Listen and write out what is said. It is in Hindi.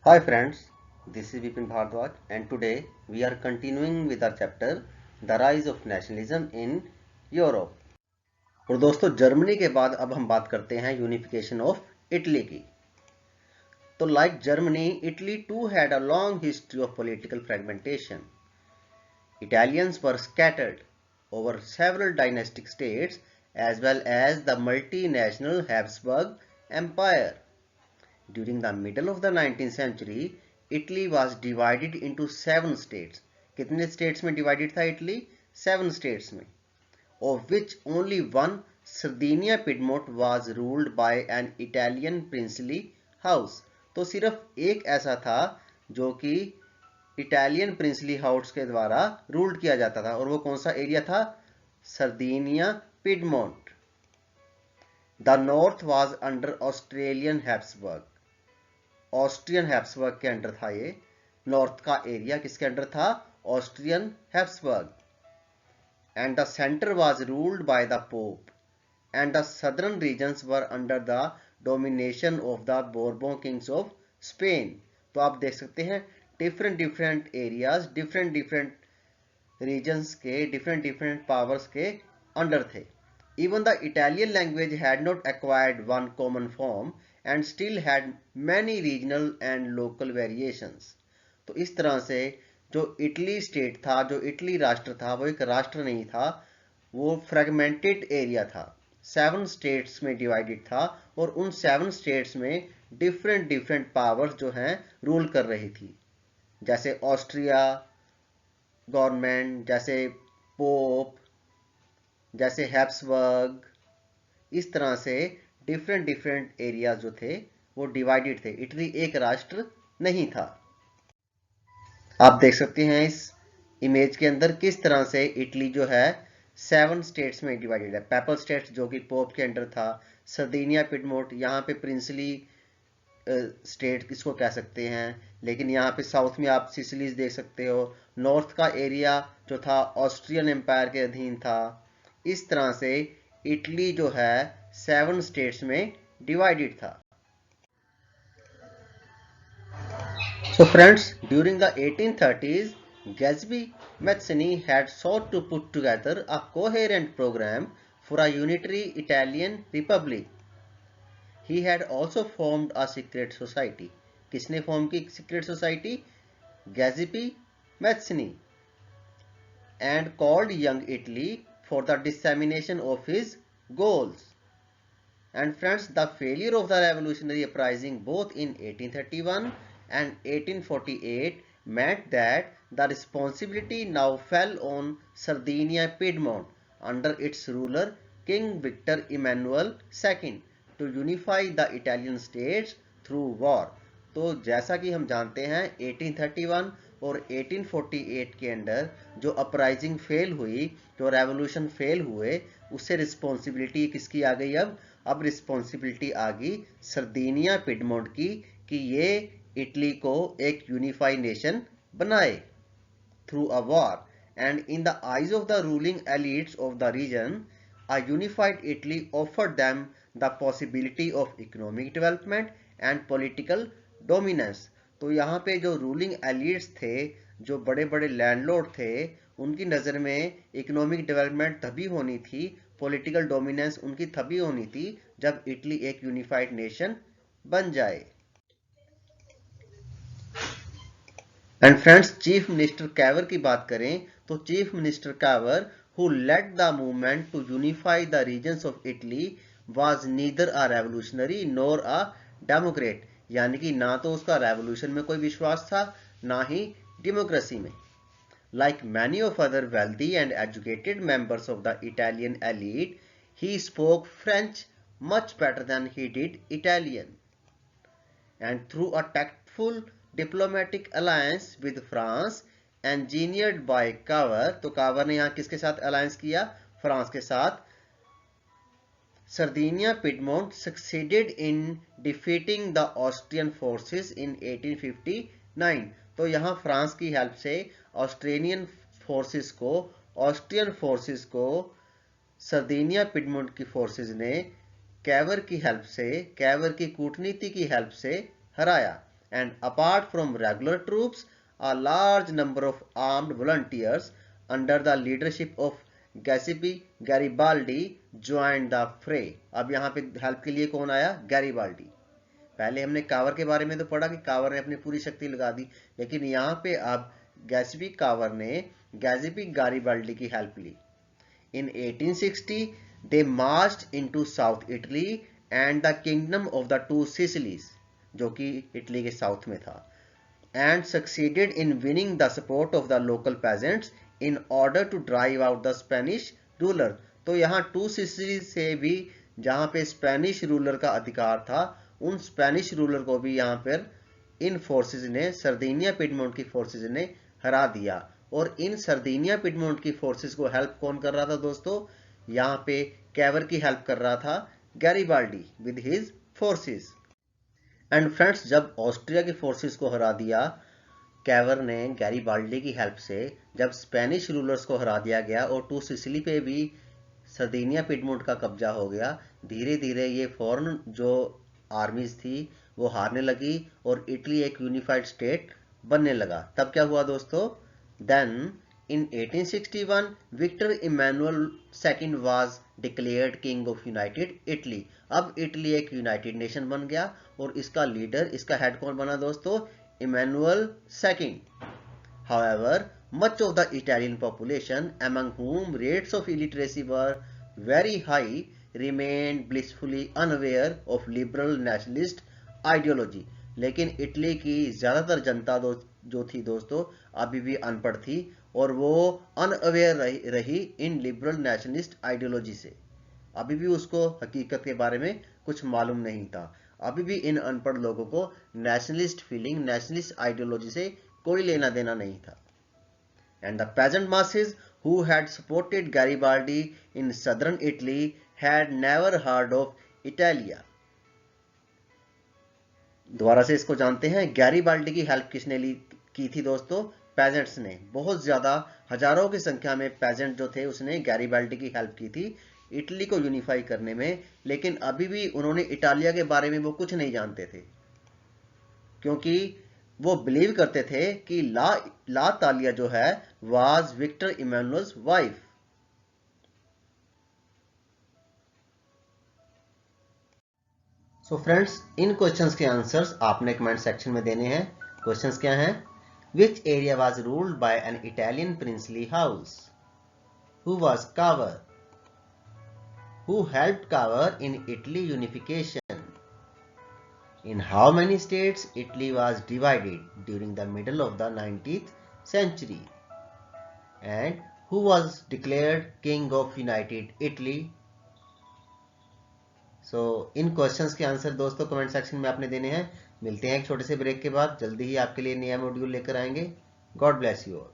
Hi friends, this is Vipin Bhardwaj and today we are continuing with our chapter The Rise of Nationalism in Europe। और दोस्तों जर्मनी के बाद अब हम बात करते हैं यूनिफिकेशन ऑफ इटली की। तो like Germany, Italy too had a long history of political fragmentation. Italians were scattered over several dynastic states as well as the multinational Habsburg Empire. During the middle of the 19th century, Italy was divided into 7 states. कितने states में divided था इटली? 7 states में, of which only one, Sardinia Piedmont, was ruled by an Italian princely house. तो सिर्फ एक ऐसा था जो कि इटालियन प्रिंसली हाउस के द्वारा रूल्ड किया जाता था, और वो कौन सा एरिया था? Sardinia Piedmont. The north was under Australian Habsburg. Austrian Habsburg के अंडर था ये। नॉर्थ का एरिया किसके अंडर था? Austrian Habsburg. And the centre was ruled by the pope and the southern regions were under the domination of the Bourbon kings of Spain. तो आप देख सकते हैं different different areas, different different regions के डिफरेंट डिफरेंट पावर्स के अंडर थे। Even the Italian language had not acquired one common form and still had many regional and local variations. तो इस तरह से जो इटली स्टेट था, जो इटली राष्ट्र था, वो एक राष्ट्र नहीं था, वो फ्रेगमेंटेड एरिया था। 7 स्टेट्स में डिवाइडेड था और उन 7 स्टेट्स में डिफरेंट डिफरेंट पावर्स जो हैं रूल कर रही थी, जैसे ऑस्ट्रिया गवर्नमेंट, जैसे पोप, जैसे हैब्सबर्ग। इस तरह से डिफरेंट डिफरेंट एरियाज जो थे वो डिवाइडेड थे। इटली एक राष्ट्र नहीं था। आप देख सकते हैं इस इमेज के अंदर किस तरह से इटली जो है 7 स्टेट्स में डिवाइडेड है। पेपल स्टेट्स जो कि पोप के अंडर था, सर्दिनिया पिडमोंट यहाँ पे प्रिंसली स्टेट इसको कह सकते हैं, लेकिन यहाँ पे साउथ में आप सिसिलीज देख सकते हो। नॉर्थ का एरिया जो था ऑस्ट्रियन एम्पायर के अधीन था। इस तरह से इटली जो है 7 स्टेट्स में डिवाइडेड था। So friends, during the 1830s, Gatsby Mazzini had sought to put together a coherent program for a unitary Italian republic. He had also formed a secret society. किसने फॉर्म की secret society? Gatsby Mazzini, and called Young Italy for the dissemination of his goals. And friends, the failure of the revolutionary uprising both in 1831 and 1848 meant that the responsibility now fell on Sardinia Piedmont under its ruler King Victor Emmanuel II to unify the Italian states through war. तो जैसा कि हम जानते हैं 1831 और 1848 के अंदर जो अपराइजिंग फेल हुई, जो रेवोल्यूशन फेल हुए, उससे रिस्पॉन्सिबिलिटी किसकी आ गई? अब रिस्पॉन्सिबिलिटी आ गई सर्दिनिया पिडमोंट की कि ये इटली को एक यूनिफाइड नेशन बनाए through a war. And in the eyes of the ruling elites of the region, a unified Italy offered them the possibility of economic development and political dominance. तो यहाँ पे जो रूलिंग एलिट्स थे, जो बड़े बड़े लैंडलॉर्ड थे, उनकी नज़र में इकोनॉमिक डेवलपमेंट तभी होनी थी, पॉलिटिकल डोमिनेंस उनकी तभी होनी थी जब इटली एक यूनिफाइड नेशन बन जाए। And friends, chief minister Cavour की बात करें तो chief minister Cavour, who led the movement to unify the regions of Italy, was neither a revolutionary nor a democrat. यानी कि ना तो उसका रेवोल्यूशन में कोई विश्वास था, ना ही डेमोक्रेसी में। Like many of other wealthy and educated members of the Italian elite, he spoke French much better than he did Italian. And through a tactful diplomatic alliance with France engineered by Cavour, तो कावर ने यहाँ किसके साथ अलायंस किया? फ्रांस के साथ। Sardinia Piedmont succeeded in defeating the Austrian forces in 1859. तो यहाँ फ्रांस की हेल्प से ऑस्ट्रेलियन फोर्सेस को सर्दिनिया पिडमोंट की फोर्सेस ने कैवर की हेल्प से, कैवर की कूटनीति की हेल्प से हराया। and apart from regular troops, a large number of armed volunteers under the leadership of Giuseppe Garibaldi joined the fray. अब यहाँ पे हेल्प के लिए कौन आया? गैरिबाल्डी। पहले हमने कावर के बारे में तो पढ़ा कि कावर ने अपनी पूरी शक्ति लगा दी, लेकिन यहाँ पे अब गैस्पी कावर ने गैजेपी गारिबाल्डी की help Lee. In 1860 they marched into South Italy and the kingdom of the two Sicilies, जो कि इटली के साउथ में था, and succeeded in winning the support of the local peasants in order to drive out the Spanish ruler. तो यहाँ टू सिसिली से भी जहाँ पे स्पेनिश रूलर का अधिकार था, उन स्पेनिश रूलर को भी यहाँ पर इन फोर्सेस ने, सर्दिनिया पिडमोंट की फोर्सेस ने हरा दिया। और इन सर्दिनिया पिडमोंट की फोर्सेस को हेल्प कौन कर रहा था दोस्तों? यहाँ पे कैवर की हेल्प कर रहा था Garibaldi with his forces. And friends, जब ऑस्ट्रिया की फोर्सेस को हरा दिया कैवर ने गैरिबाल्डी की हेल्प से, जब स्पेनिश रूलर्स को हरा दिया गया और टू सिसिली पे भी सर्दिनिया पिडमोंट का कब्जा हो गया, धीरे धीरे ये फॉरेन जो आर्मीज थी वो हारने लगी और इटली एक यूनिफाइड स्टेट बनने लगा। तब क्या हुआ दोस्तों? Then in 1861 Victor Emmanuel II was declared king of united Italy. अब इटली एक यूनाइटेड नेशन बन गया और इसका लीडर, इसका हेड कौन बना दोस्तों? Emmanuel II। However, much of the Italian population, among whom rates of illiteracy were very high, remained blissfully unaware of liberal nationalist ideology. लेकिन इटली की ज्यादातर जनता जो थी दोस्तों अभी भी अनपढ़ थी और वो अनअवेयर रही इन लिबरल नेशनलिस्ट आइडियोलॉजी से। अभी भी उसको हकीकत के बारे में कुछ मालूम नहीं था। अभी भी इन अनपढ़ लोगों को नेशनलिस्ट फीलिंग, नेशनलिस्ट आइडियोलॉजी से कोई लेना देना नहीं था। And the peasant masses who had supported Garibaldi in southern Italy had never heard of Italia. दोबारा से इसको जानते हैं। गैरिबाल्डी की हेल्प किसने की थी दोस्तों? पेजेंट्स ने। बहुत ज्यादा, हजारों की संख्या में पेजेंट जो थे उसने गैरिबाल्डी की हेल्प की थी इटली को यूनिफाई करने में। लेकिन अभी भी उन्होंने इटालिया के बारे में वो कुछ नहीं जानते थे, क्योंकि वो बिलीव करते थे कि ला तालिया जो है was Victor Emmanuel's wife. So friends, इन क्वेश्चंस के आंसर्स आपने कमेंट सेक्शन में देने हैं। क्वेश्चंस क्या हैं? Which area was ruled by an Italian princely house? Who was Cavour? Who helped Cavour in Italy unification? In how many states Italy was divided during the middle of the 19th century? And who was declared King of United Italy? So, in questions के आंसर दोस्तों कमेंट सेक्शन में आपने देने हैं। मिलते हैं एक छोटे से ब्रेक के बाद। जल्दी ही आपके लिए नया मॉड्यूल लेकर आएंगे। God bless you all.